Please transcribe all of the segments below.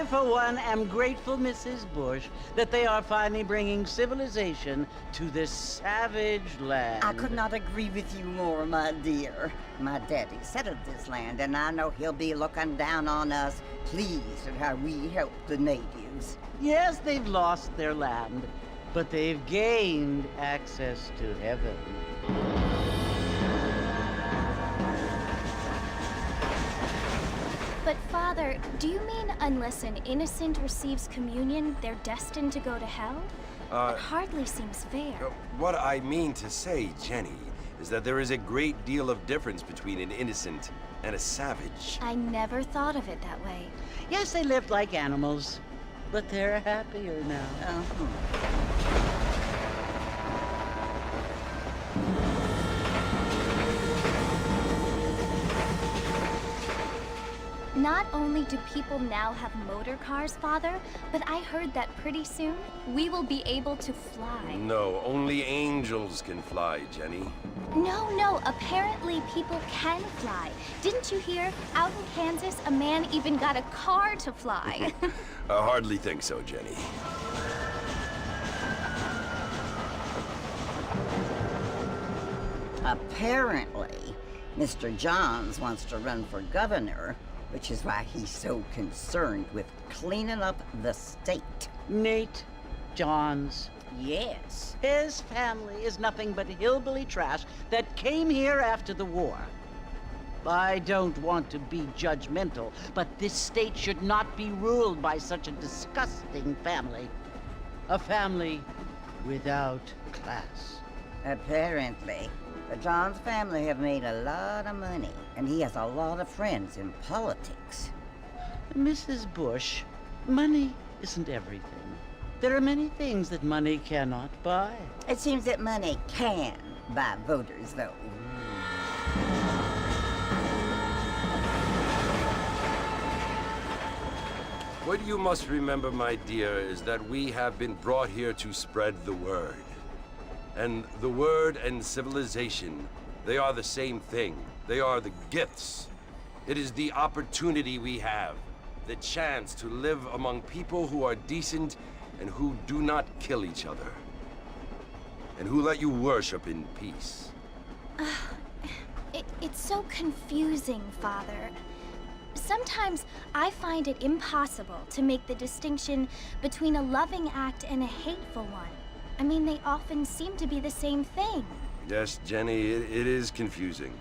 I, for one, am grateful, Mrs. Bush, that they are finally bringing civilization to this savage land. I could not agree with you more, my dear. My daddy settled this land, and I know he'll be looking down on us, pleased at how we help the natives. Yes, they've lost their land, but they've gained access to heaven. But Father, do you mean unless an innocent receives communion, they're destined to go to hell? It hardly seems fair. What I mean to say, Jenny, is that there is a great deal of difference between an innocent and a savage. I never thought of it that way. Yes, they lived like animals, but they're happier now. Not only do people now have motor cars, Father, but I heard that pretty soon we will be able to fly. No, only angels can fly, Jenny. No, apparently people can fly. Didn't you hear? Out in Kansas, a man even got a car to fly. I hardly think so, Jenny. Apparently, Mr. Johns wants to run for governor, which is why he's so concerned with cleaning up the state. Nate Johns. Yes. His family is nothing but hillbilly trash that came here after the war. I don't want to be judgmental, but this state should not be ruled by such a disgusting family. A family without class. Apparently. The Johns family have made a lot of money, and he has a lot of friends in politics. Mrs. Bush, money isn't everything. There are many things that money cannot buy. It seems that money can buy voters, though. What you must remember, my dear, is that we have been brought here to spread the word. And the word and civilization, they are the same thing. They are the gifts. It is the opportunity we have, the chance to live among people who are decent and who do not kill each other, and who let you worship in peace. It's so confusing, Father. Sometimes I find it impossible to make the distinction between a loving act and a hateful one. I mean, they often seem to be the same thing. Yes, Jenny, it is confusing.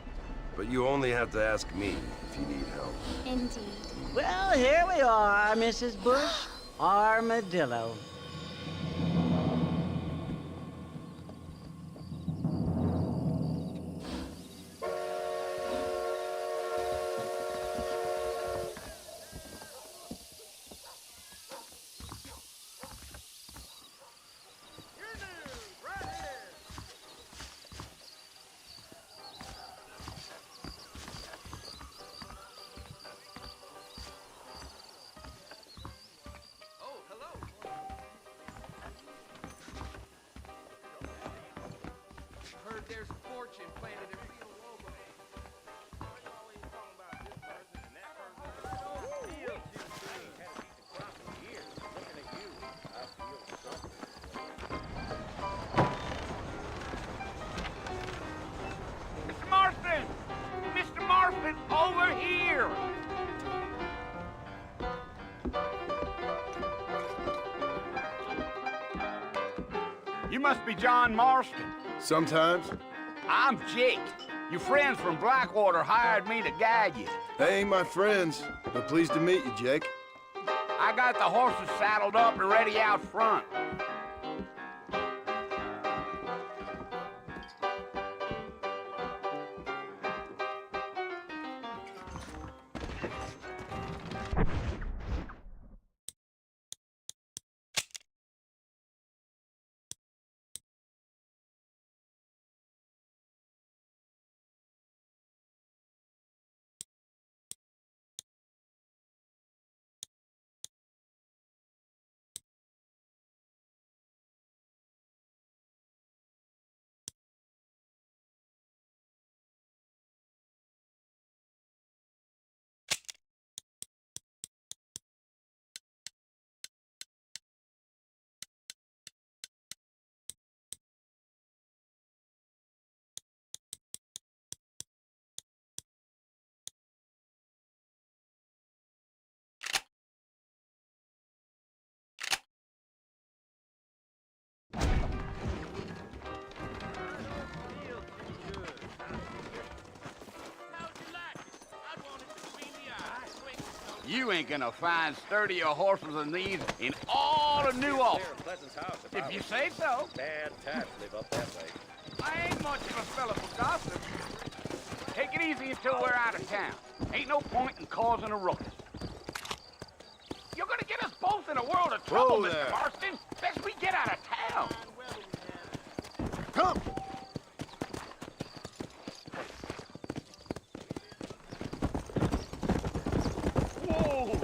But you only have to ask me if you need help. Indeed. Well, here we are, Mrs. Bush. Armadillo. There's a fortune planted in real logo. I know what you're talking about, this person and that person. Feel too good. Had a piece of crop in here. Looking at you, I feel something. Mr. Marston! Mr. Marston, over here! You must be John Marston. Sometimes. I'm Jake. Your friends from Blackwater hired me to guide you. They ain't my friends, but pleased to meet you, Jake. I got the horses saddled up and ready out front. You ain't gonna find sturdier horses than these in all of New Ulster. If you say so. Bad time to live up that way. I ain't much of a fella for gossip. Take it easy until we're out of town. Ain't no point in causing a ruckus. You're gonna get us both in a world of trouble, Whoa Mr. there. Marston. Best we get out of town. Come! Whoa!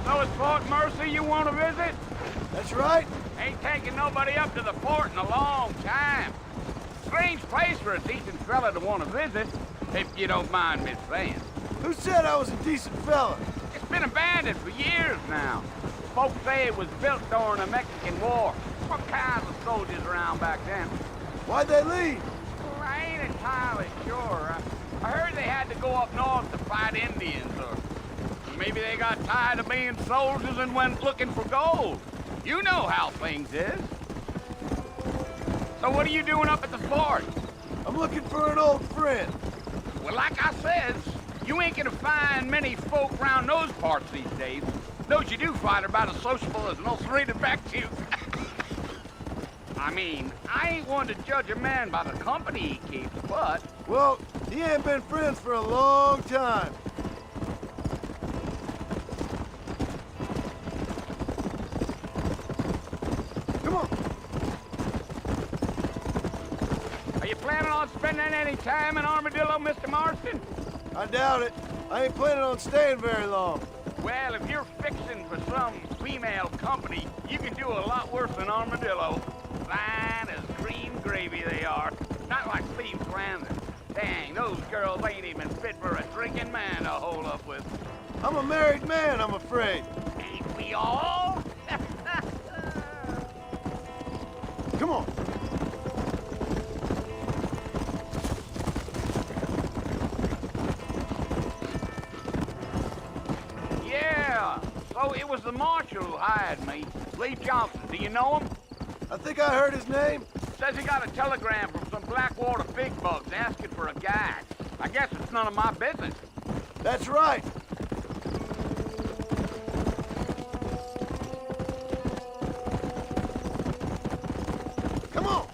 So it's Fort Mercy you want to visit? That's right. Ain't taking nobody up to the fort in a long time. Strange place for a decent fella to want to visit, if you don't mind me saying. Who said I was a decent fella? It's been abandoned for years now. Folks say it was built during the Mexican War. What kinds of soldiers around back then? Why'd they leave? Well, I ain't entirely sure. I heard they had to go up north to fight Indians, or maybe they got tired of being soldiers and went looking for gold. You know how things is. So what are you doing up at the fort? I'm looking for an old friend. Well, like I says, you ain't gonna find many folk around those parts these days. Those you do find are about as sociable as an ulcerated back tooth. I mean, I ain't one to judge a man by the company he keeps, but... Well, he ain't been friends for a long time. Come on. Are you planning on spending any time in Armadillo, Mr. Marston? I doubt it. I ain't planning on staying very long. Well, if you're fixing for some female company, you can do a lot worse than Armadillo. Fine as cream gravy they are. Not like Cleve Flanders. Dang, those girls ain't even fit for a drinking man to hold up with. I'm a married man, I'm afraid. Ain't we all? Come on. Yeah, so it was the marshal who hired me. Lee Johnson, do you know him? I think I heard his name. Says he got a telegram from some Blackwater big bugs asking for a guide. I guess it's none of my business. That's right. Come on.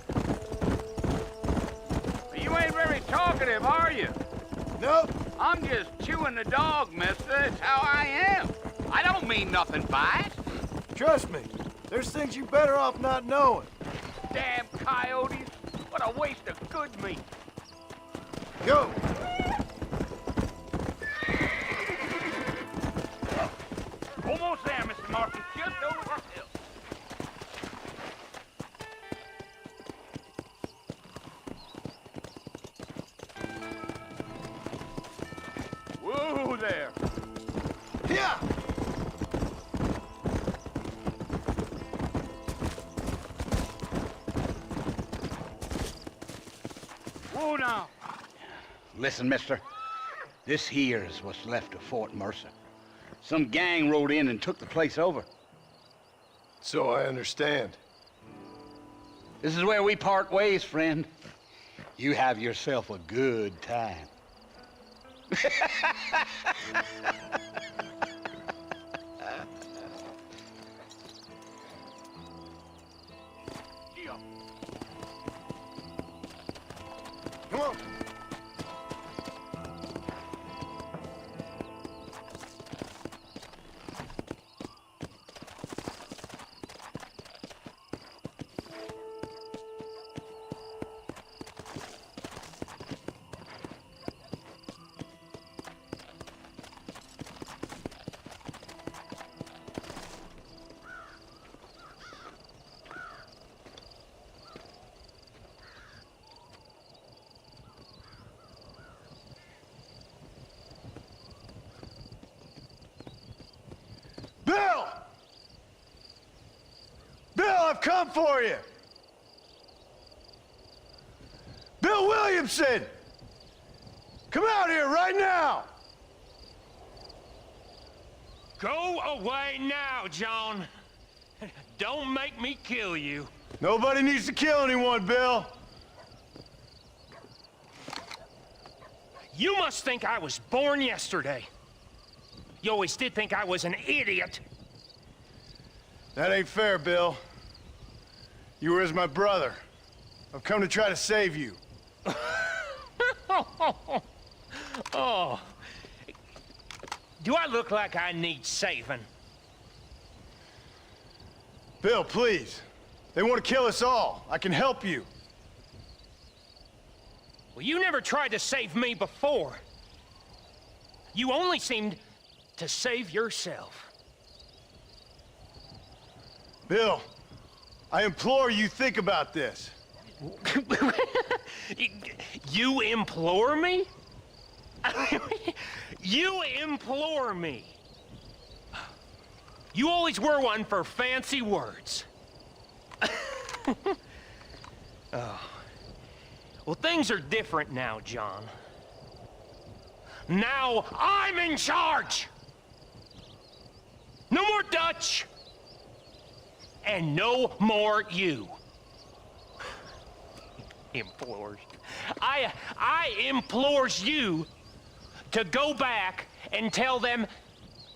You ain't very talkative, are you? Nope. I'm just chewing the dog, mister. It's how I am. I don't mean nothing by it. Trust me. There's things you better off not knowing. Damn coyotes. What a waste of good meat. Go. Almost there, Mr. Martin. Just over the hill. Whoa there. Yeah. Whoa now. Listen, mister. This here is what's left of Fort Mercer. Some gang rode in and took the place over. So I understand. This is where we part ways, friend. You have yourself a good time. Come on. Bill! Bill, I've come for you! Bill Williamson! Come out here right now! Go away now, John. Don't make me kill you. Nobody needs to kill anyone, Bill. You must think I was born yesterday. You always did think I was an idiot. That ain't fair, Bill. You were as my brother. I've come to try to save you. Oh. Do I look like I need saving? Bill, please. They want to kill us all. I can help you. Well, you never tried to save me before. You only seemed to save yourself. Bill, I implore you think about this. You implore me? You implore me. You always were one for fancy words. Oh. Well, things are different now, John. Now I'm in charge! No more Dutch! And no more you. Implores. I implores you to go back and tell them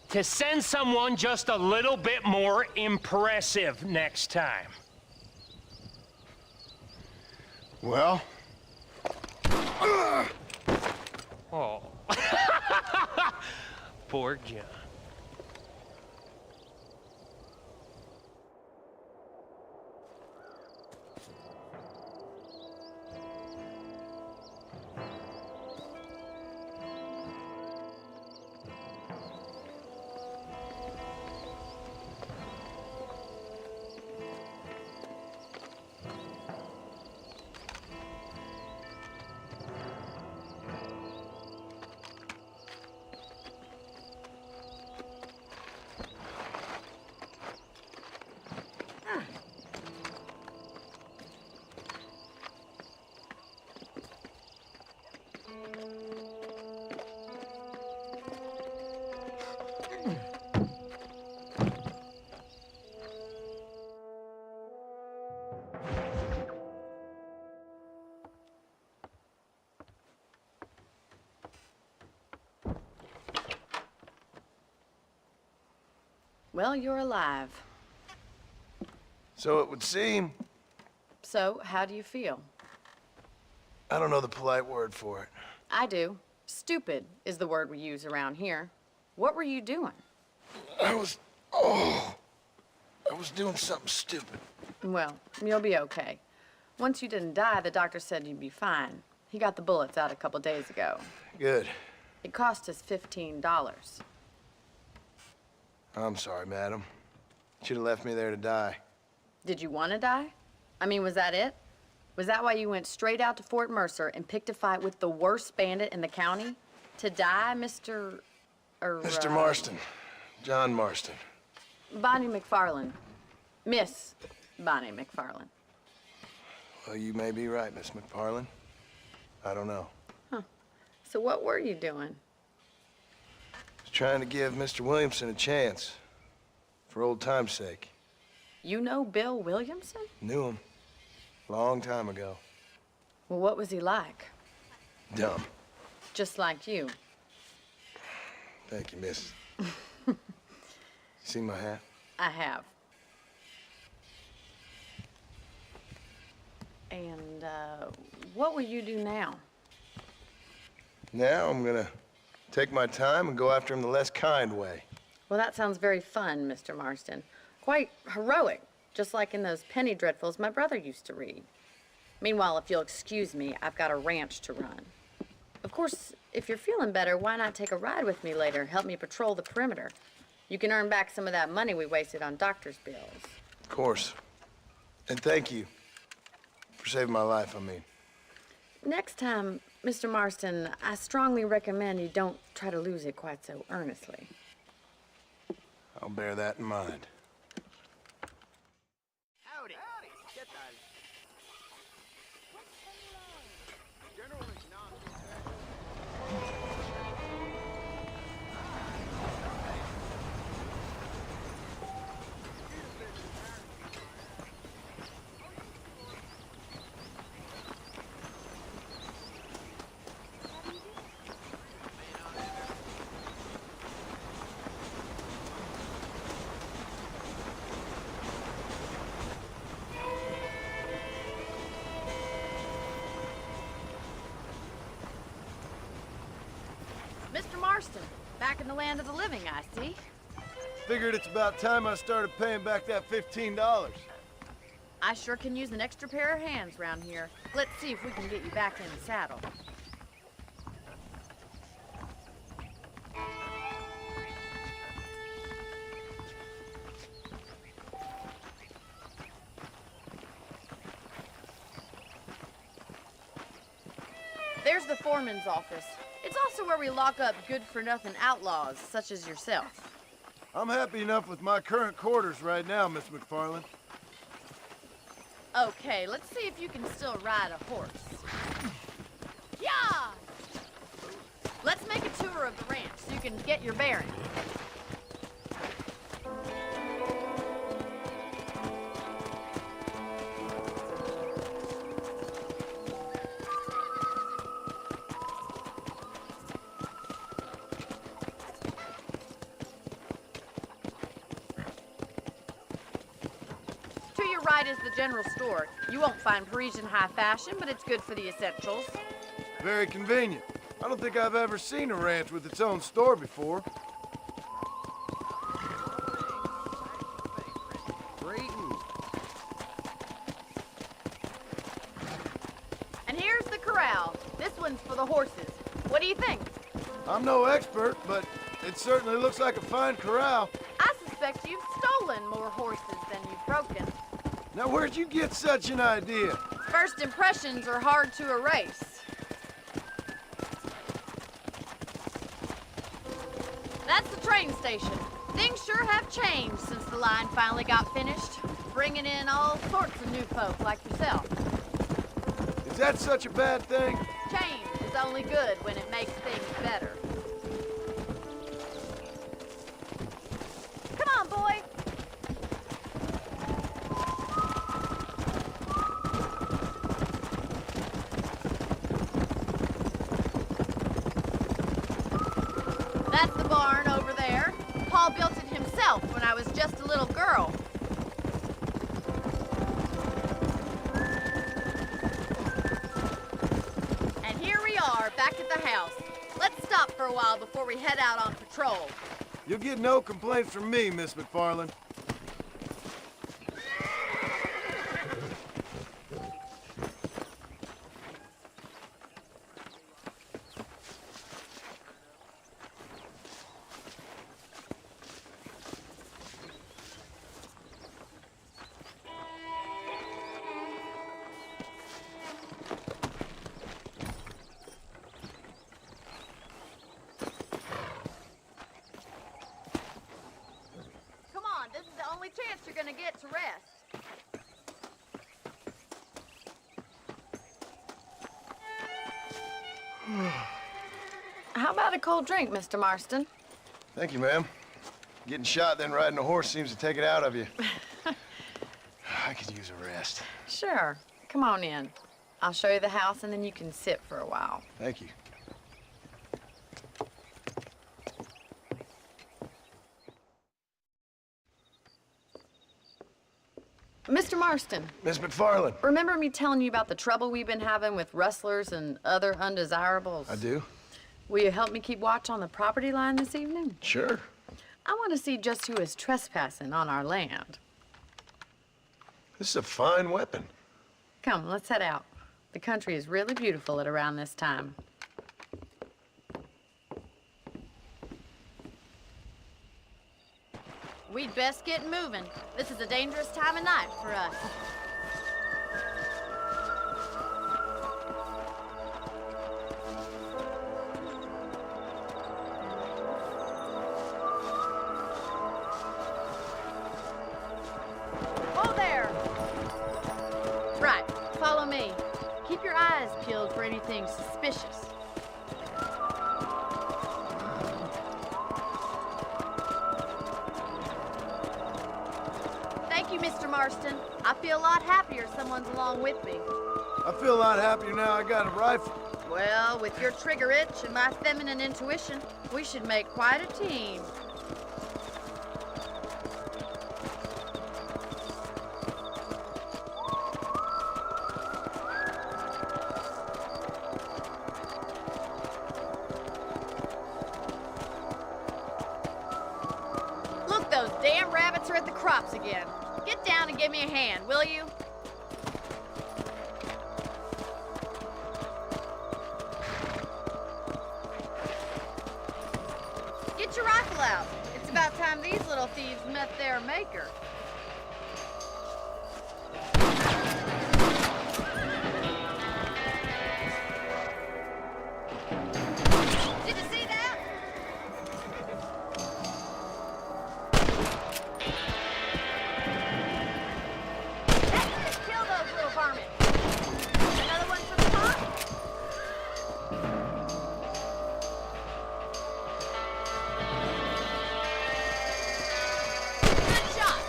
to send someone just a little bit more impressive next time. Well? Oh. Poor John. Well, you're alive. So it would seem. So, how do you feel? I don't know the polite word for it. I do. Stupid is the word we use around here. What were you doing? I was doing something stupid. Well, you'll be okay. Once you didn't die, the doctor said you'd be fine. He got the bullets out a couple days ago. Good. It cost us $15. I'm sorry, madam. Should have left me there to die. Did you want to die? I mean, was that it? Was that why you went straight out to Fort Mercer and picked a fight with the worst bandit in the county? To die, Mr. Mr. Marston. John Marston. Bonnie McFarland. Miss Bonnie McFarland. Well, you may be right, Miss McFarland. I don't know. Huh. So what were you doing? Was trying to give Mr. Williamson a chance. For old time's sake. You know Bill Williamson? Knew him. Long time ago. Well, what was he like? Dumb. Just like you. Thank you, miss. You see my hat? I have. And, what will you do now? Now I'm gonna take my time and go after him the less kind way. Well, that sounds very fun, Mr. Marston. Quite heroic, just like in those penny dreadfuls my brother used to read. Meanwhile, if you'll excuse me, I've got a ranch to run. Of course, if you're feeling better, why not take a ride with me later? Help me patrol the perimeter. You can earn back some of that money we wasted on doctor's bills. Of course. And thank you for saving my life, I mean. Next time, Mr. Marston, I strongly recommend you don't try to lose it quite so earnestly. I'll bear that in mind. Howdy. Get that. General is not. Marston, back in the land of the living, I see. Figured it's about time I started paying back that $15. I sure can use an extra pair of hands round here. Let's see if we can get you back in the saddle. There's the foreman's office. It's also where we lock up good-for-nothing outlaws, such as yourself. I'm happy enough with my current quarters right now, Miss McFarland. Okay, let's see if you can still ride a horse. Yeah! Let's make a tour of the ranch so you can get your bearings. Right is the general store. You won't find Parisian high fashion, but it's good for the essentials. Very convenient. I don't think I've ever seen a ranch with its own store before. And here's the corral. This one's for the horses. What do you think? I'm no expert, but it certainly looks like a fine corral. I suspect you've stolen more horses than you've broken. Now, where'd you get such an idea? First impressions are hard to erase. That's the train station. Things sure have changed since the line finally got finished, bringing in all sorts of new folk like yourself. Is that such a bad thing? Change is only good when it makes things better. Come on, boy. That's the barn over there. Paul built it himself when I was just a little girl. And here we are, back at the house. Let's stop for a while before we head out on patrol. You'll get no complaints from me, Miss McFarland. Chance you're gonna get to rest. How about a cold drink, Mr. Marston? Thank you, ma'am. Getting shot, then riding a horse seems to take it out of you. I could use a rest. Sure. Come on in. I'll show you the house, and then you can sit for a while. Thank you. Mr. Marston. Miss McFarland. Remember me telling you about the trouble we've been having with rustlers and other undesirables? I do. Will you help me keep watch on the property line this evening? Sure. I want to see just who is trespassing on our land. This is a fine weapon. Come, let's head out. The country is really beautiful at around this time. We'd best get moving. This is a dangerous time of night for us. Whoa there! Right, follow me. Keep your eyes peeled for anything suspicious. Thank you, Mr. Marston. I feel a lot happier someone's along with me. I feel a lot happier now I got a rifle. Well, with your trigger itch and my feminine intuition, we should make quite a team. Damn rabbits are at the crops again. Get down and give me a hand, will you? Get your rifle out. It's about time these little thieves met their maker. Did you see that? Kill those little varmints. Another one for the top? Good shot.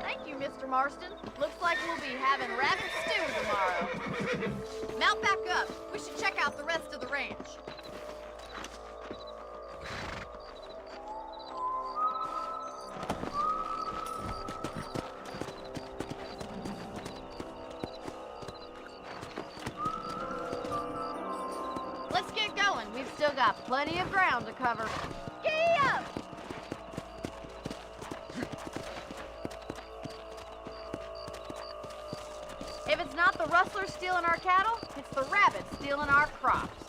Thank you, Mr. Marston. Looks like we'll be having rabbit stew tomorrow. Mount back up. We should check out the rest of the ranch. Let's get going. We've still got plenty of ground to cover. Giddy up! If it's not the rustlers stealing our cattle, it's the rabbits stealing our crops.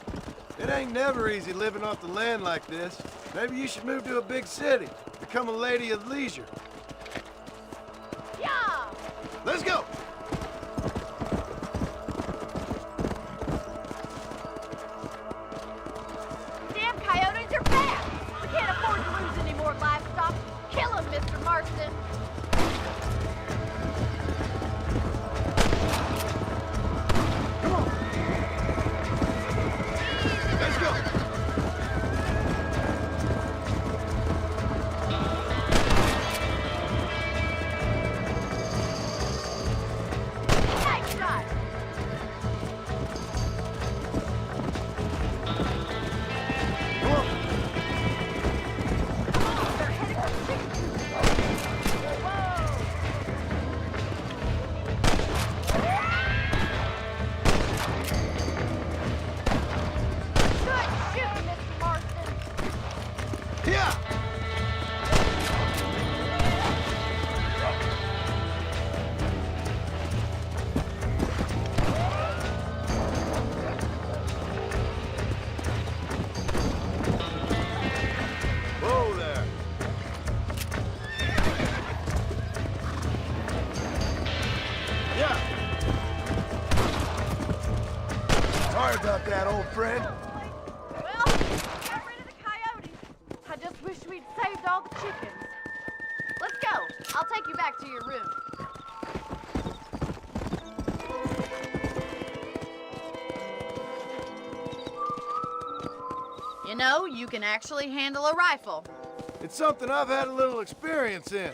It ain't never easy living off the land like this. Maybe you should move to a big city. Become a lady of leisure. Yeah! Let's go! Damn coyotes are bad! We can't afford to lose any more livestock. Kill them, Mr. Marston! Come on! Let's go! Nice shot! Come on! They're heading for the chicken coop. Whoa! Good shooting, Mr. Marston. Yeah! Whoa there! Yeah! Sorry about that, old friend. Well, got rid of the coyotes. I just wish we'd saved all the chickens. Let's go. I'll take you back to your room. You know, you can actually handle a rifle. It's something I've had a little experience in.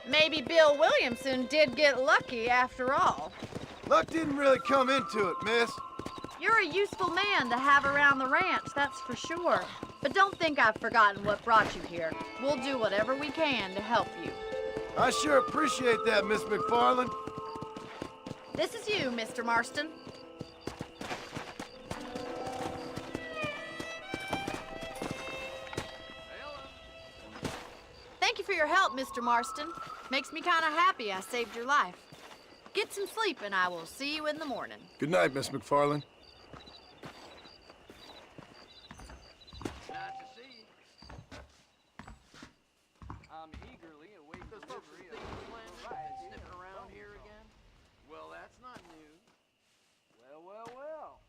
Maybe Bill Williamson did get lucky after all. Luck didn't really come into it, miss. You're a useful man to have around the ranch, that's for sure. But don't think I've forgotten what brought you here. We'll do whatever we can to help you. I sure appreciate that, Miss McFarland. This is you, Mr. Marston. Thank you for your help, Mr. Marston. Makes me kind of happy I saved your life. Get some sleep and I will see you in the morning. Good night, Miss McFarland. Nice to see you. I'm eagerly awaiting delivery of sniffing around here again. Well, that's not news. Well, well, well.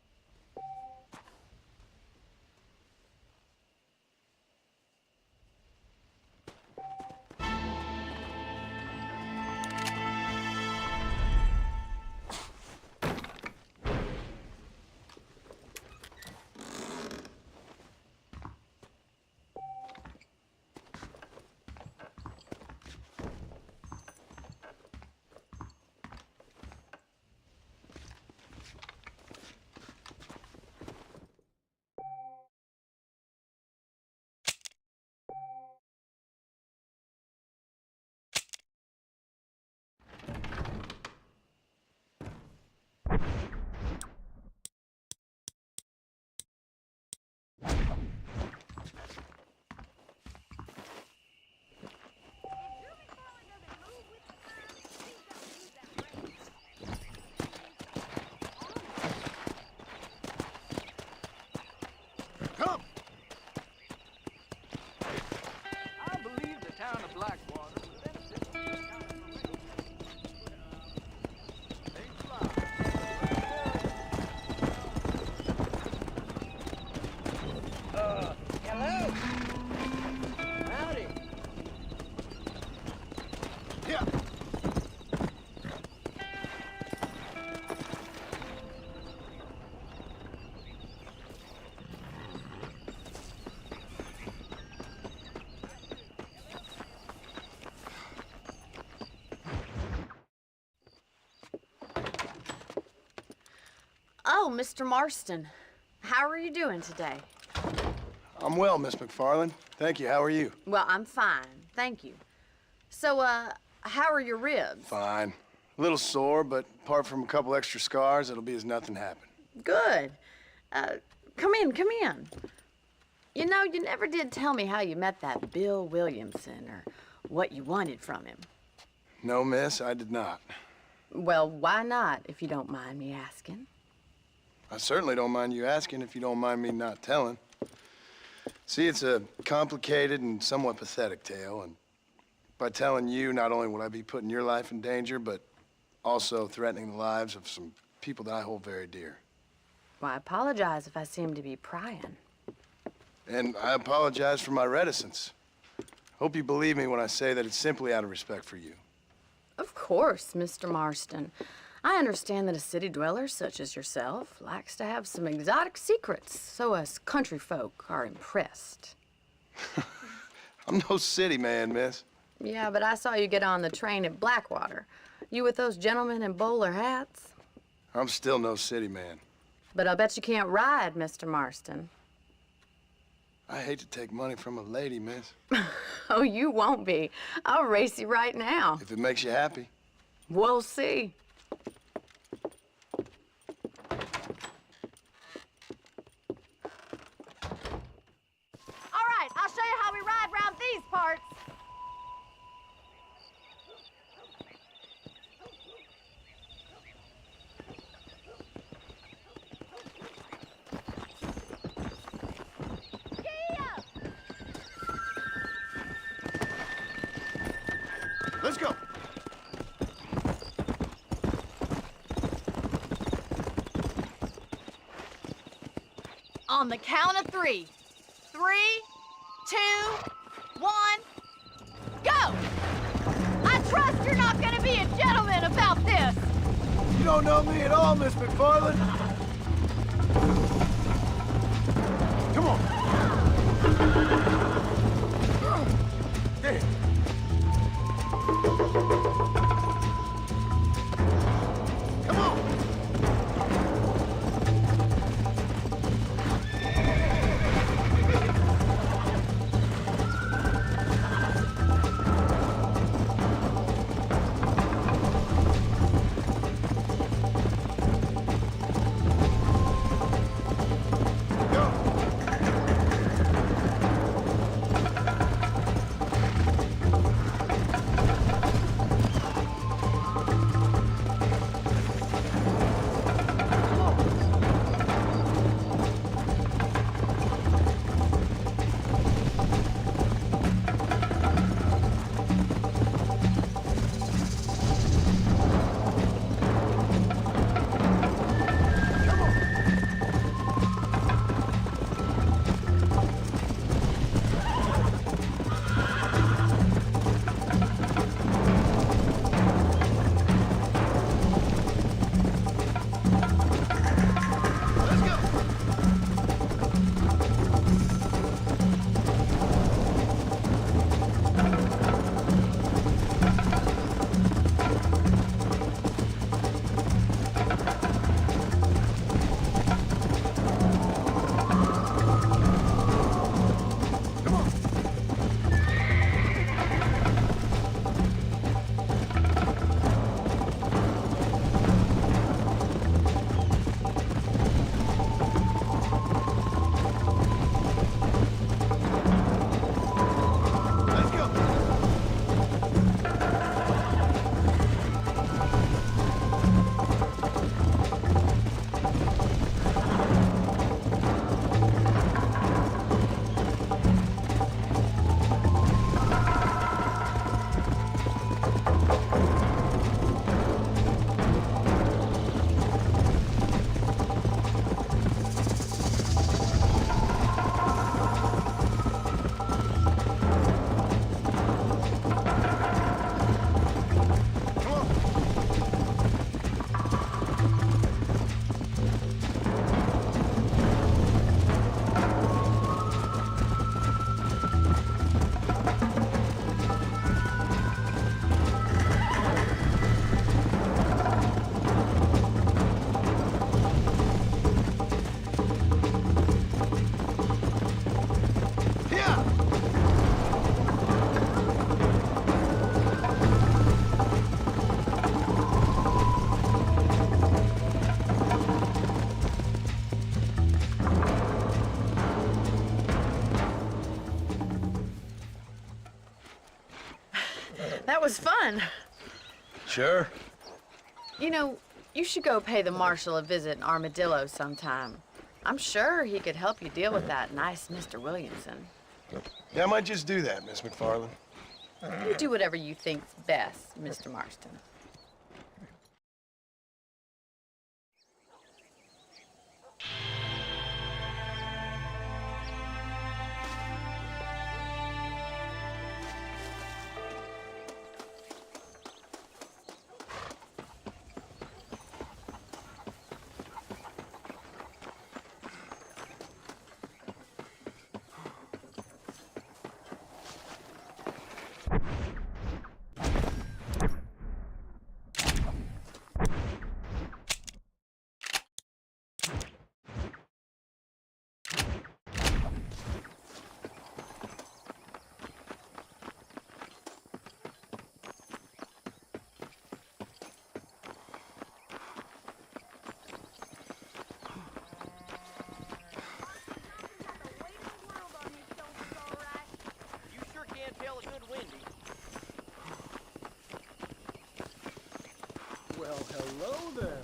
Oh, Mr. Marston. How are you doing today? I'm well, Miss McFarland. Thank you. How are you? Well, I'm fine. Thank you. So, how are your ribs? Fine. A little sore, but apart from a couple extra scars, it'll be as nothing happened. Good. Come in, come in. You know, you never did tell me how you met that Bill Williamson or what you wanted from him. No, miss, I did not. Well, why not, if you don't mind me asking? I certainly don't mind you asking if you don't mind me not telling. See, it's a complicated and somewhat pathetic tale, and by telling you, not only will I be putting your life in danger, but also threatening the lives of some people that I hold very dear. Well, I apologize if I seem to be prying. And I apologize for my reticence. Hope you believe me when I say that it's simply out of respect for you. Of course, Mr. Marston. I understand that a city dweller such as yourself likes to have some exotic secrets, so us country folk are impressed. I'm no city man, miss. Yeah, but I saw you get on the train at Blackwater. You with those gentlemen in bowler hats? I'm still no city man. But I'll bet you can't ride, Mr. Marston. I hate to take money from a lady, miss. Oh, you won't be. I'll race you right now. If it makes you happy. We'll see. All right, I'll show you how we ride around these parts. Let's go. On the count of 3. 3, 2, 1, go! I trust you're not gonna be a gentleman about this. You don't know me at all, Miss McFarland. Come on. There. Come on. Go. fun. Sure. You know, you should go pay the marshal a visit in Armadillo sometime. I'm sure he could help you deal with that nice Mr. Williamson. Yeah, I might just do that, Miss McFarland. You do whatever you think's best, Mr. Marston. You sure can tell a good windy. Well, hello there.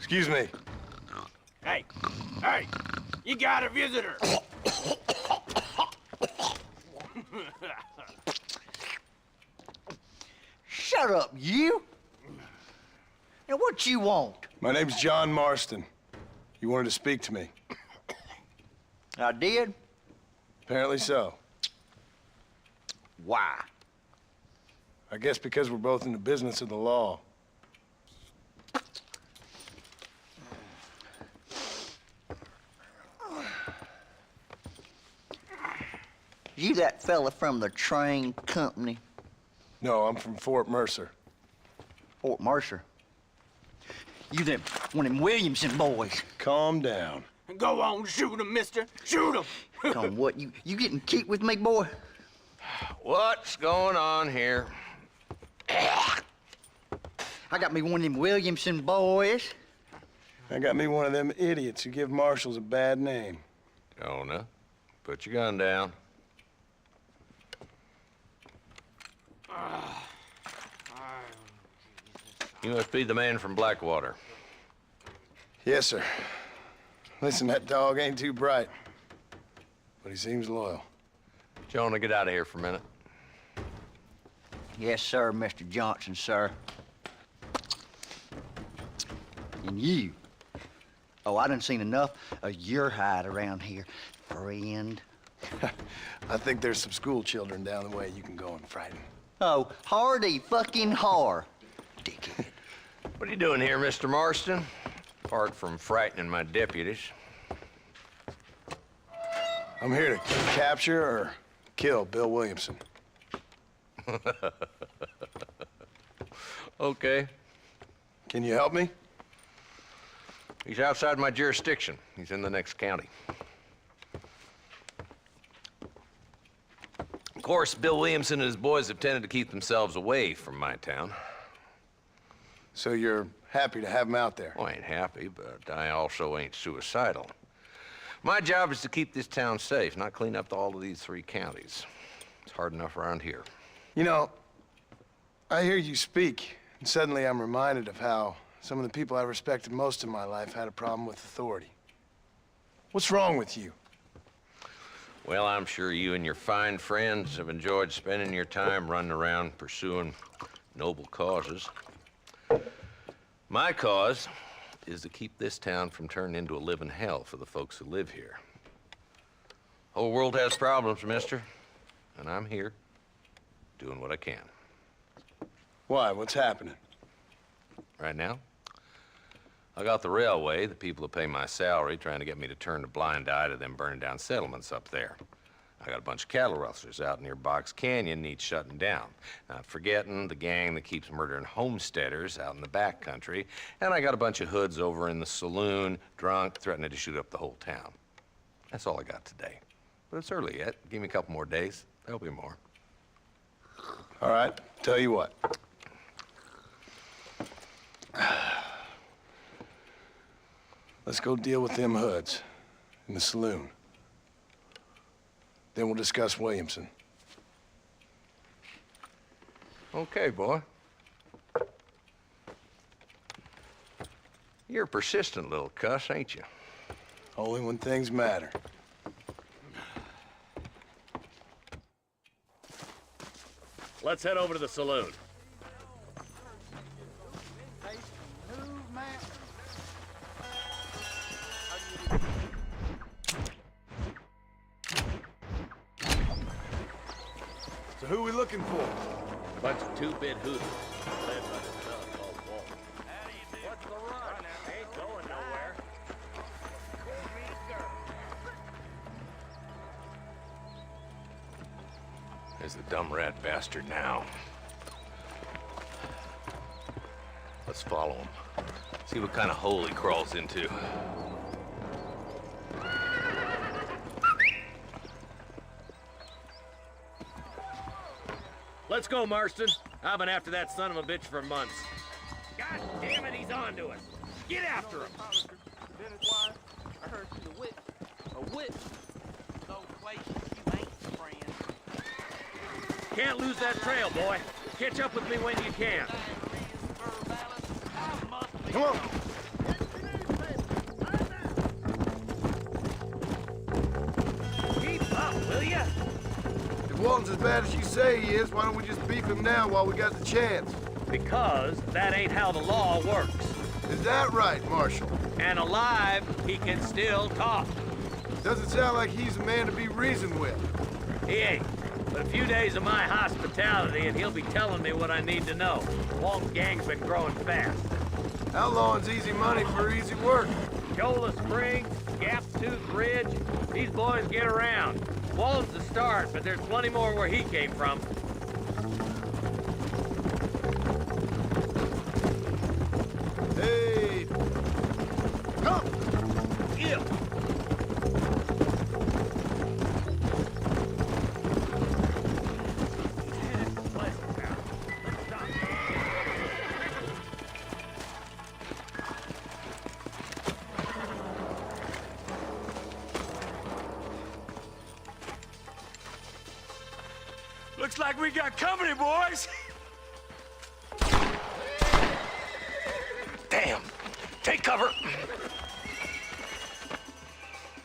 Excuse me. Hey, hey, you got a visitor. Shut up, you! Now, what you want? My name's John Marston. You wanted to speak to me. I did? Apparently so. Why? I guess because we're both in the business of the law. You that fella from the train company? No, I'm from Fort Mercer. Fort Mercer? You them, one of them Williamson boys? Calm down. Go on, shoot him, mister. Shoot him. Come, what, you getting cute with me, boy? What's going on here? I got me one of them Williamson boys. I got me one of them idiots who give marshals a bad name. Jonah, put your gun down. You must be the man from Blackwater. Yes, sir. Listen, that dog ain't too bright, but he seems loyal. Jonah, get out of here for a minute. Yes, sir, Mr. Johnson, sir. And you. Oh, I done seen enough of your hide around here, friend. I think there's some school children down the way you can go and frighten. Oh, hardy fucking har. Dickhead. What are you doing here, Mr. Marston? Apart from frightening my deputies. I'm here to capture or kill Bill Williamson. Okay. Can you help me? He's outside my jurisdiction. He's in the next county. Of course, Bill Williamson and his boys have tended to keep themselves away from my town. So you're happy to have him out there? Well, I ain't happy, but I also ain't suicidal. My job is to keep this town safe, not clean up all of these 3 counties. It's hard enough around here. You know, I hear you speak, and suddenly I'm reminded of how some of the people I respected most in my life had a problem with authority. What's wrong with you? Well, I'm sure you and your fine friends have enjoyed spending your time running around pursuing noble causes. My cause is to keep this town from turning into a living hell for the folks who live here. Whole world has problems, mister, and I'm here doing what I can. Why? What's happening? Right now, I got the railway, the people who pay my salary, trying to get me to turn a blind eye to them burning down settlements up there. I got a bunch of cattle rustlers out near Box Canyon needs shutting down. Not forgetting the gang that keeps murdering homesteaders out in the back country. And I got a bunch of hoods over in the saloon, drunk, threatening to shoot up the whole town. That's all I got today. But it's early yet. Give me a couple more days. There'll be more. All right, tell you what. Let's go deal with them hoods in the saloon. Then we'll discuss Williamson. Okay, boy. You're a persistent little cuss, ain't you? Only when things matter. Let's head over to the saloon. So who are we looking for? A bunch of 2-bit hoodlums led by the fella called Walt. What's the run? Ain't going nowhere. There's the dumb rat bastard now. Let's follow him. See what kind of hole he crawls into. Let's go, Marston. I've been after that son of a bitch for months. God damn it, he's on to us. Get after him. I heard you a whip. A whip. Those places you ain't, friend. Can't lose that trail, boy. Catch up with me when you can. Come on. Walton's as bad as you say he is, why don't we just beef him now while we got the chance? Because that ain't how the law works. Is that right, Marshal? And alive, he can still talk. Doesn't sound like he's a man to be reasoned with. He ain't. But a few days of my hospitality and he'll be telling me what I need to know. Walt's gang's been growing fast. Outlawing's easy money for easy work. Shola Springs, Gap Tooth Ridge, these boys get around. Walt's the start, but there's plenty more where he came from. Hey! Come! Yeah. Looks like we got company, boys. Damn. Take cover.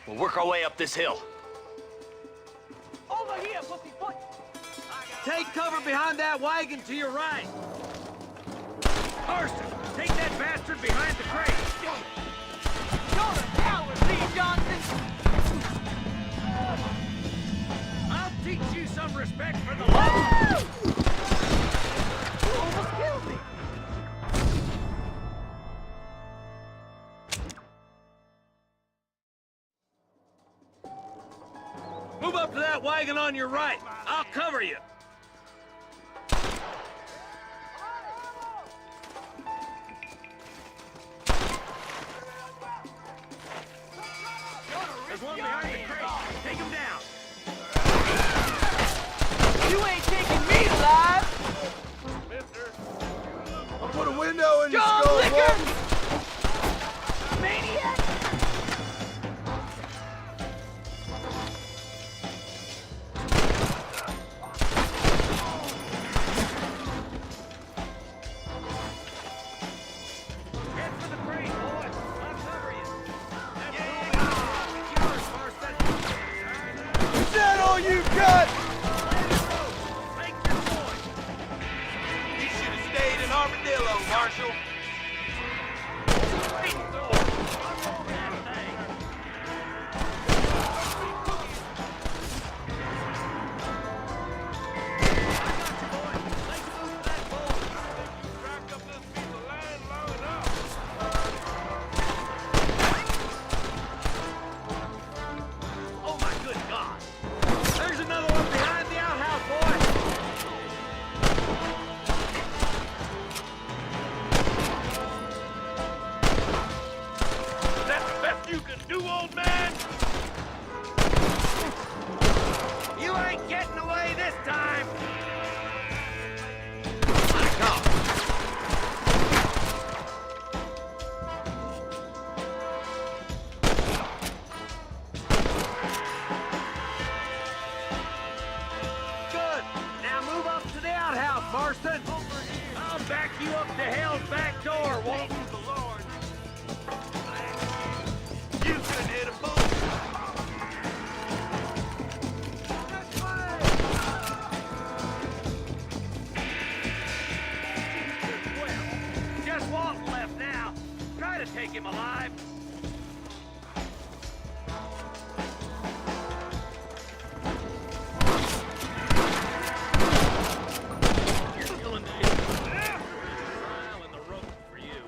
We'll work our way up this hill. Over here, pussyfoot! Take cover behind that wagon to your right. Marston, take that bastard behind the crate. You're a coward, Lee Johnson! I'll teach you some respect for the law. You almost killed me! Move up to that wagon on your right. I'll cover you. There's one behind the crate. Take him down. You ain't taking me alive! Mister. I'll put a window in your John skull, Licker! Walton. Maniac! Head for the crate, boys. I'll cover you. That's yours, Marston. Is that all you got? Make your point. You should have stayed in Armadillo, Marshal. Unroll that thing. Oh my good God! There's another one behind the outhouse, boys! Is that the best you can do, old man? You ain't getting away this time! My God! Good. Now move up to the outhouse, Marston. I'll back you up to hell's back door, Walton. You could hit a boat. Well, just Walton left now. Try to take him alive. You're still in the trial and the rope for you.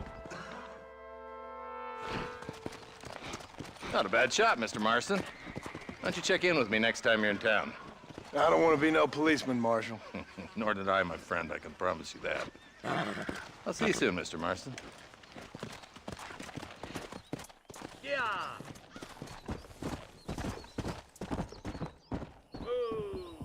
Not a bad shot, Mr. Marston. Why don't you check in with me next time you're in town? I don't want to be no policeman, Marshal. Nor did I, my friend. I can promise you that. I'll see you soon, Mr. Marston. Yeah. Ooh.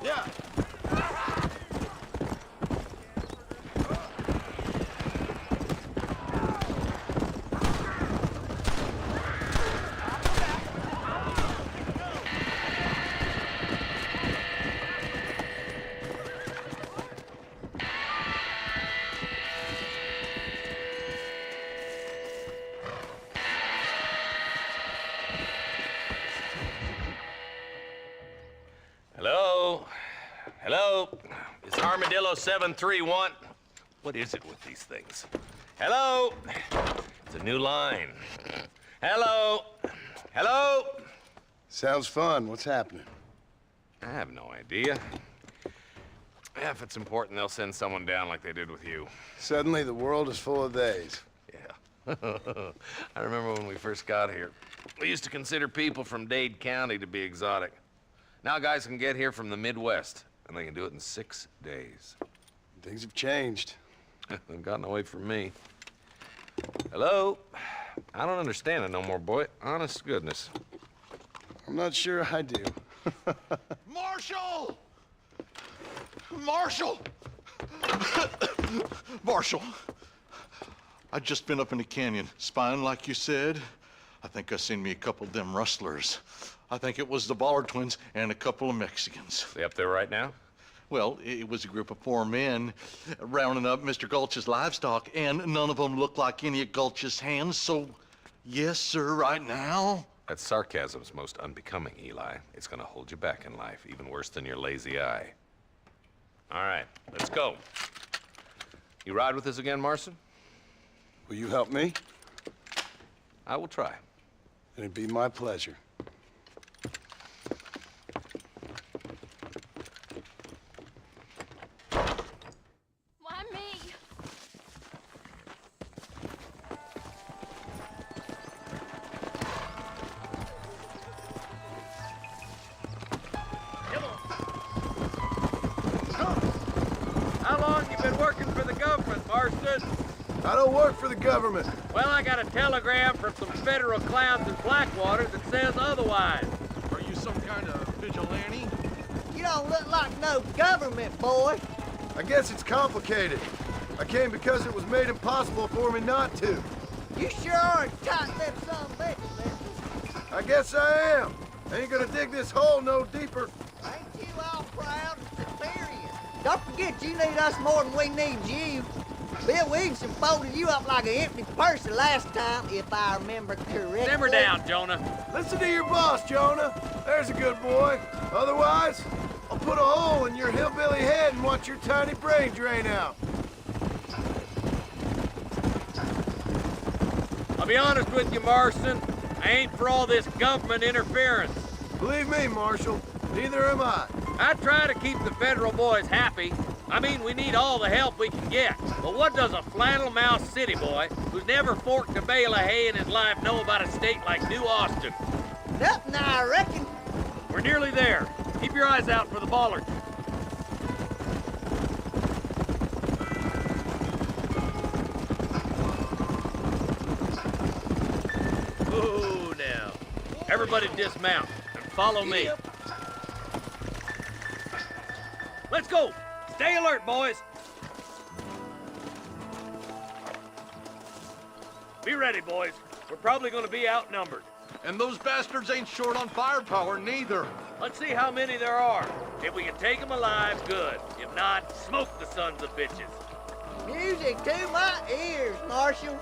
Yeah. Hello? Hello? It's Armadillo 731. What is it with these things? Hello? It's a new line. Hello? Hello? Sounds fun. What's happening? I have no idea. Yeah, if it's important, they'll send someone down like they did with you. Suddenly, the world is full of theys. Yeah. I remember when we first got here. We used to consider people from Dade County to be exotic. Now guys can get here from the Midwest, and they can do it in 6 days. Things have changed. They've gotten away from me. Hello? I don't understand it no more, boy. Honest to goodness. I'm not sure I do. Marshall! Marshall! Marshall! I just been up in the canyon, spying like you said. I think I seen me a couple of them rustlers. I think it was the Ballard twins and a couple of Mexicans. They up there right now? Well, it was a group of 4 men rounding up Mr. Gulch's livestock, and none of them looked like any of Gulch's hands, so yes, sir, right now. That sarcasm's most unbecoming, Eli. It's gonna hold you back in life, even worse than your lazy eye. All right, let's go. You ride with us again, Marston? Will you help me? I will try. It'd be my pleasure. Why me? How long you been working for the government, Marston? I don't work for the government. Well, I got a telegram from some federal clowns in Blackwater that says otherwise. Are you some kind of vigilante? You don't look like no government boy. I guess it's complicated. I came because it was made impossible for me not to. You sure are a tight-lipped son of a bitch, mister. I guess I am. I ain't gonna dig this hole no deeper. Ain't you all proud and superior? Don't forget you need us more than we need you. Bill Williamson folded you up like an empty purse the last time, if I remember correctly. Simmer down, Jonah. Listen to your boss, Jonah. There's a good boy. Otherwise, I'll put a hole in your hillbilly head and watch your tiny brain drain out. I'll be honest with you, Marston. I ain't for all this government interference. Believe me, Marshal, neither am I. I try to keep the federal boys happy. I mean, we need all the help we can get. But what does a flannel-mouthed city boy who's never forked a bale of hay in his life know about a state like New Austin? Nothing, I reckon. We're nearly there. Keep your eyes out for the Ballards. Ooh, now. Everybody dismount and follow me. Let's go! Stay alert, boys! Be ready, boys. We're probably gonna be outnumbered. And those bastards ain't short on firepower, neither. Let's see how many there are. If we can take them alive, good. If not, smoke the sons of bitches. Music to my ears, Marshal.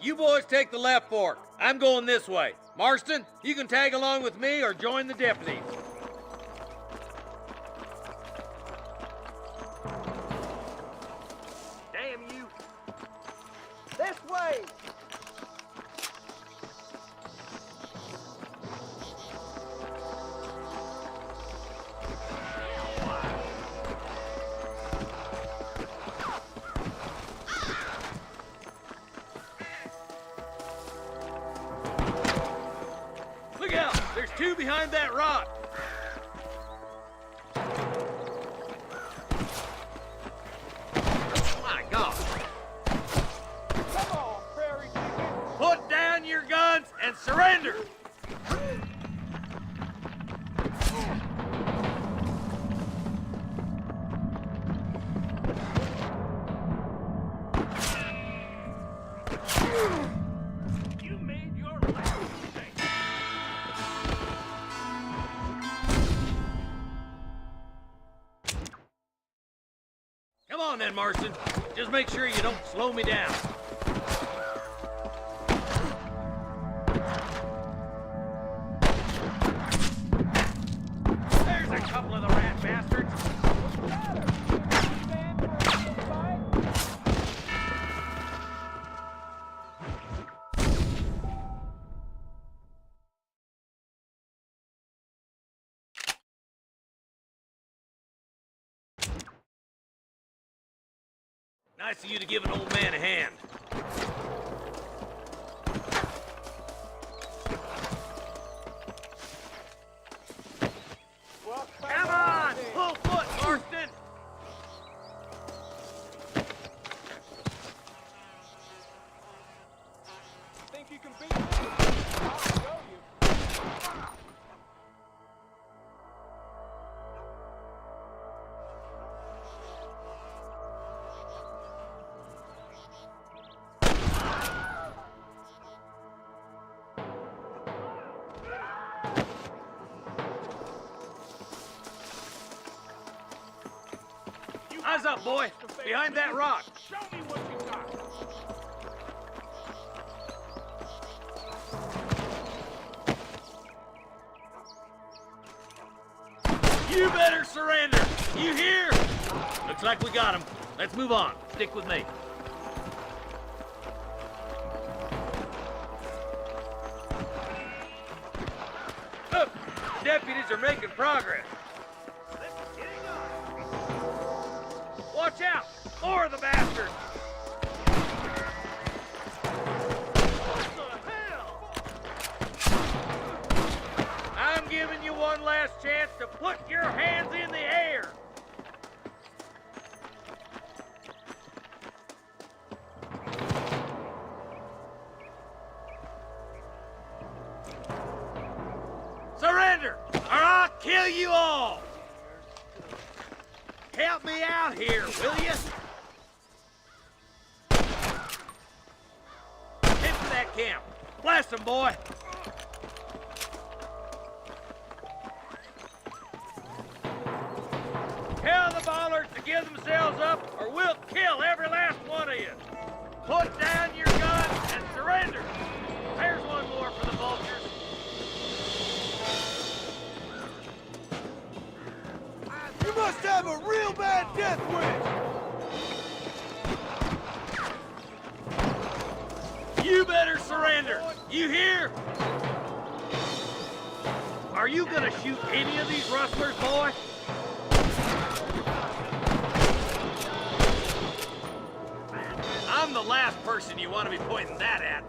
You boys take the left fork. I'm going this way. Marston, you can tag along with me or join the deputies. Damn you. This way! Look out! There's two behind that rock. My God. Come on, prairie chicken. Put down your guns and surrender! You made your last mistake. Come on then, Marston. Just make sure you don't slow me down. There's a couple of the rat bastards. Nice of you to give an old man a hand. Well, Come on! Full foot, Marston! Think you can beat me? I'll show you. Eyes up, boy! Behind that rock! Show me what you got. You better surrender! You hear? Looks like we got him. Let's move on. Stick with me. Look, deputies are making progress. Watch out! More of the bastards! What the hell? I'm giving you one last chance to put your hands in the air! Surrender, or I'll kill you all! Help me out here, will you? Head for that camp. Blast them, boy. Tell the ballers to give themselves up, or we'll kill every last one of you. Put down your guns and surrender. There's one more for the vultures. You must have a real bad death wish. You better surrender. You hear? Are you gonna shoot any of these rustlers, boy? I'm the last person you want to be pointing that at.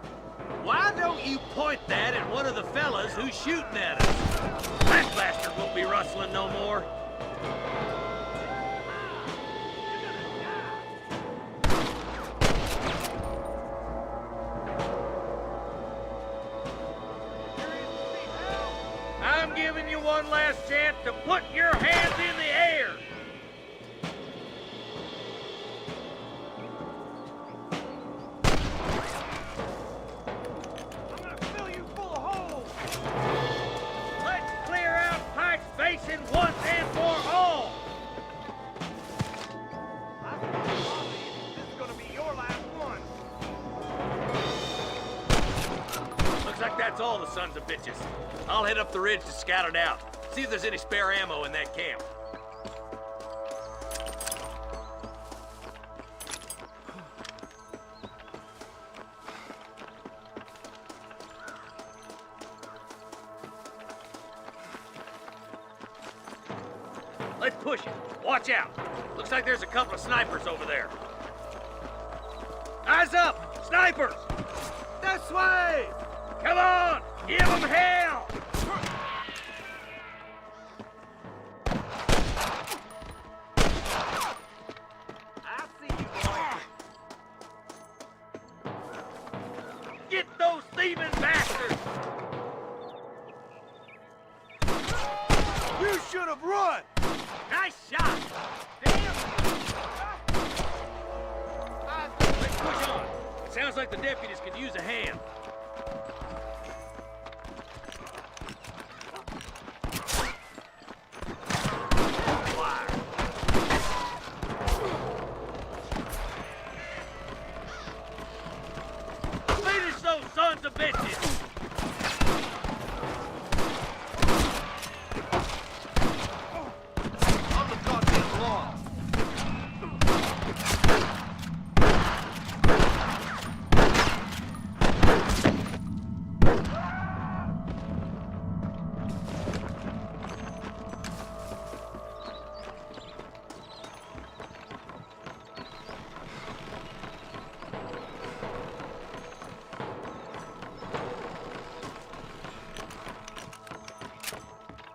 Why don't you point that at one of the fellas who's shooting at us? That bastard won't be rustling no more. I'm giving you one last chance to put your hands in the air. I'm gonna fill you full of holes. Let's clear out Pike's Basin once and for all. those sons of bitches. I'll head up the ridge to scout it out. See if there's any spare ammo in that camp. Let's push it. Watch out. Looks like there's a couple of snipers over there. Eyes up! Snipers! This way! Come on! Give them hell! I see you, boy. Get those thieving bastards! You should have run! Nice shot! Damn! Let's push on. It sounds like the deputies could use a hand. Finish those sons of bitches! On the goddamn lawn!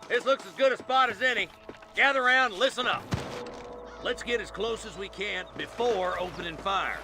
This looks as good a spot as any. Gather around, listen up. Let's get as close as we can before opening fire.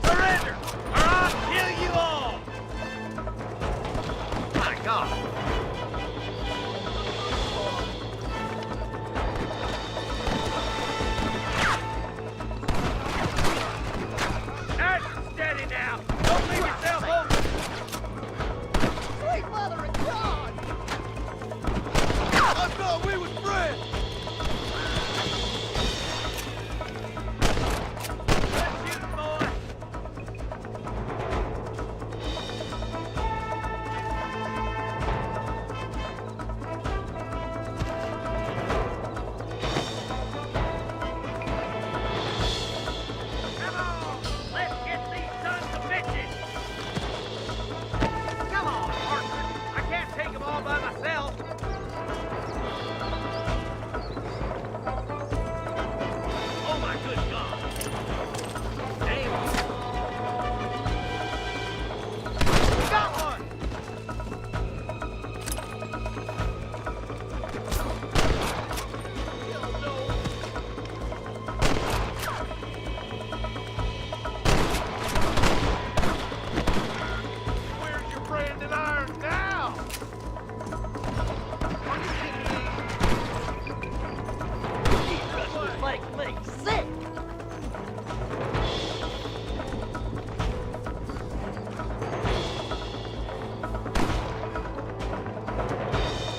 Surrender, or I'll kill you all! My God! Nice and steady now. Don't leave yourself open. Sweet mother of God! I thought we was friends! Let's shoot, boy. Come on, let's get these sons of bitches. Come on, Arthur. I can't take them all by myself. Oh my good God. Damn. Got one. Where's your branding iron now? Jesus, make me sick!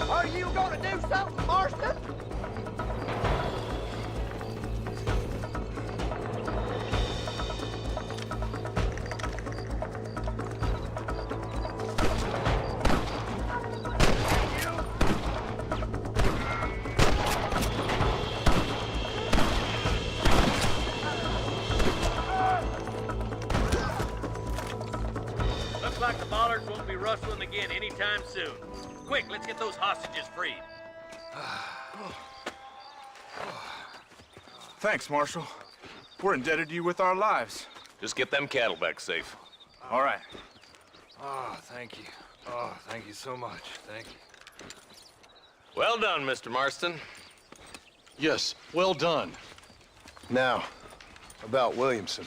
Are you gonna do something, Marston? Looks like the bollards won't be rustling again anytime soon. Quick, let's get those hostages freed. Thanks, Marshal. We're indebted to you with our lives. Just get them cattle back safe. All right. Oh, thank you. Oh, thank you so much. Thank you. Well done, Mr. Marston. Yes, well done. Now, about Williamson.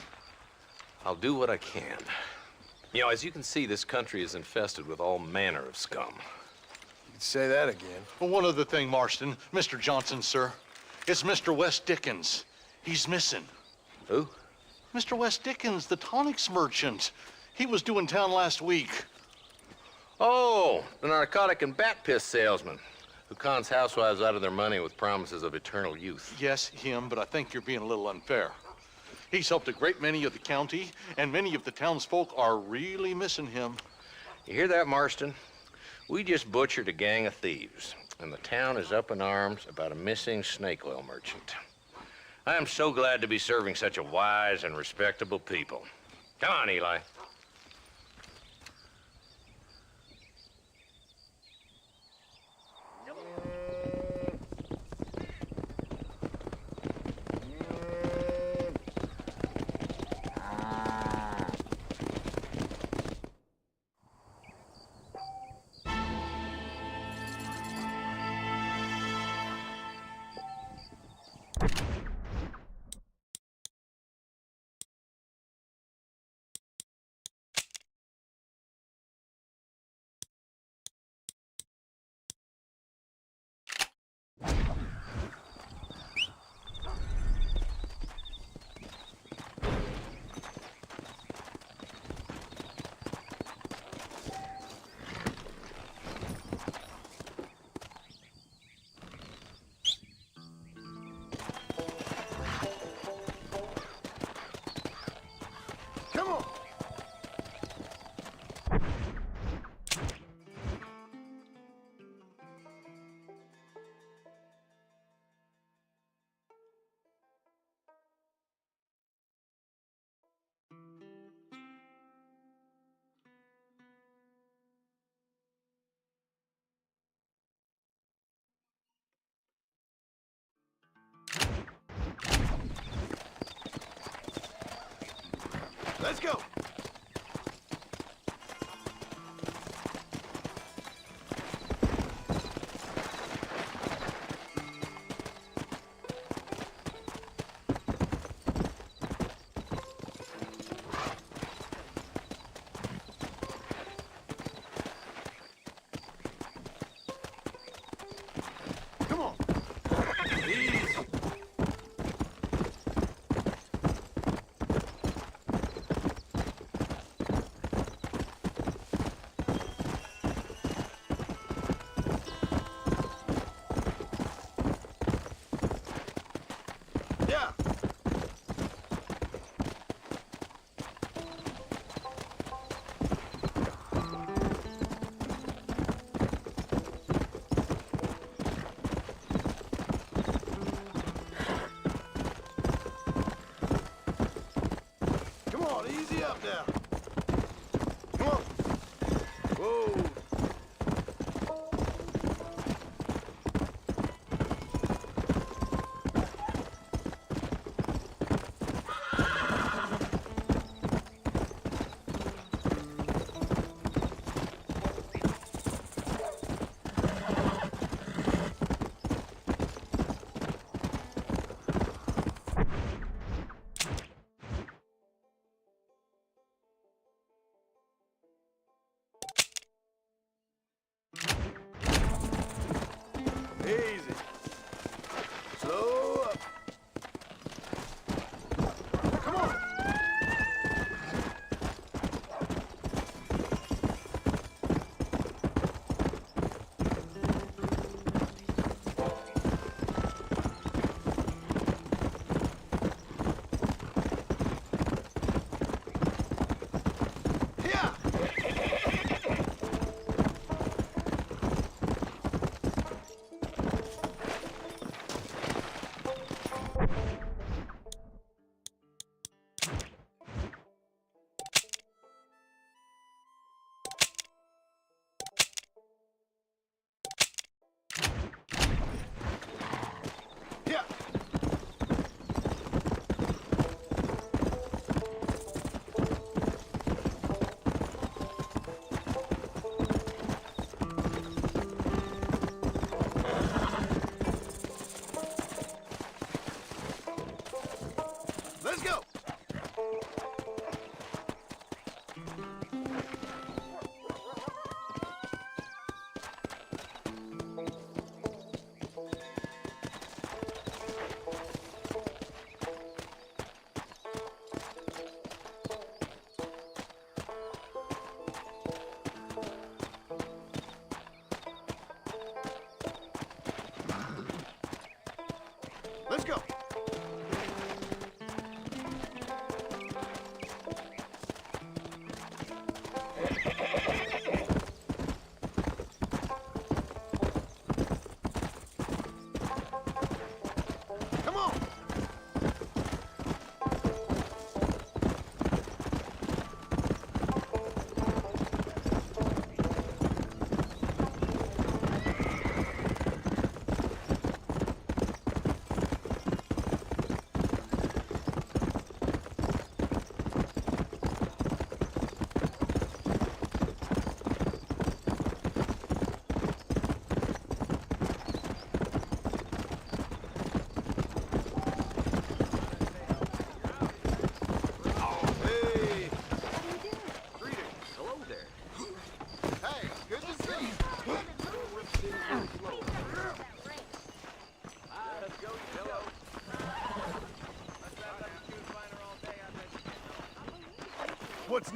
I'll do what I can. You know, as you can see, this country is infested with all manner of scum. You could say that again. Well, one other thing, Marston. Mr. Johnson, sir. It's Mr. West Dickens. He's missing. Who? Mr. West Dickens, the tonics merchant. He was due in town last week. Oh, the narcotic and bat piss salesman who cons housewives out of their money with promises of eternal youth. Yes, him, but I think you're being a little unfair. He's helped a great many of the county, and many of the townsfolk are really missing him. You hear that, Marston? We just butchered a gang of thieves, and the town is up in arms about a missing snake oil merchant. I am so glad to be serving such a wise and respectable people. Come on, Eli.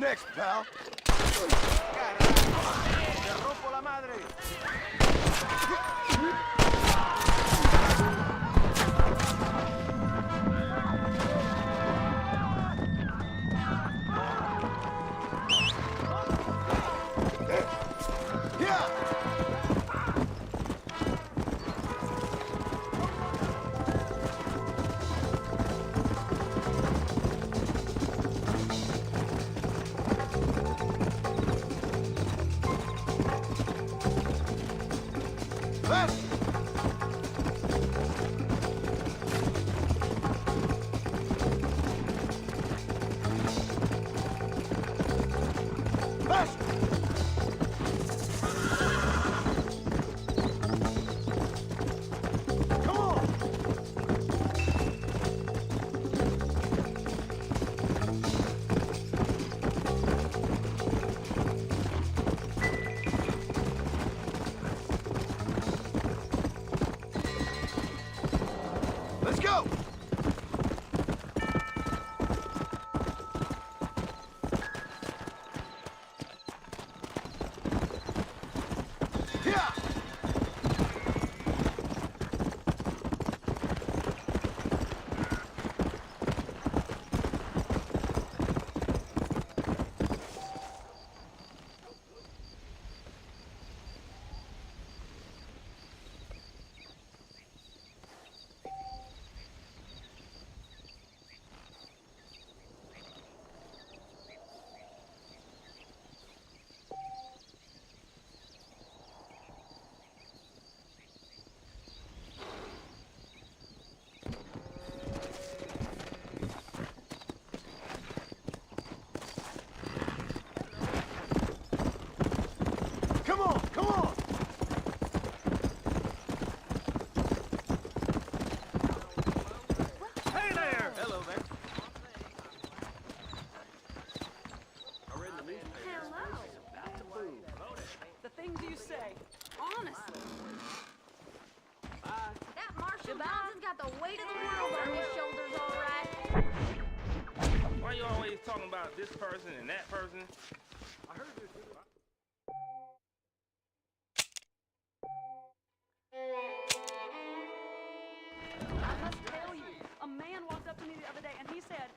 next, pal? ¡Te rompo la madre! Let's go! Come on, come on! Hey there! Hello there. I read the newspaper. Hello. About to boom. The things you say, honestly. That Marshall Johnson's got the weight of the world on his shoulders, all right. Why you always talking about this person and that person? I heard this. I must tell you, a man walked up to me the other day and he said,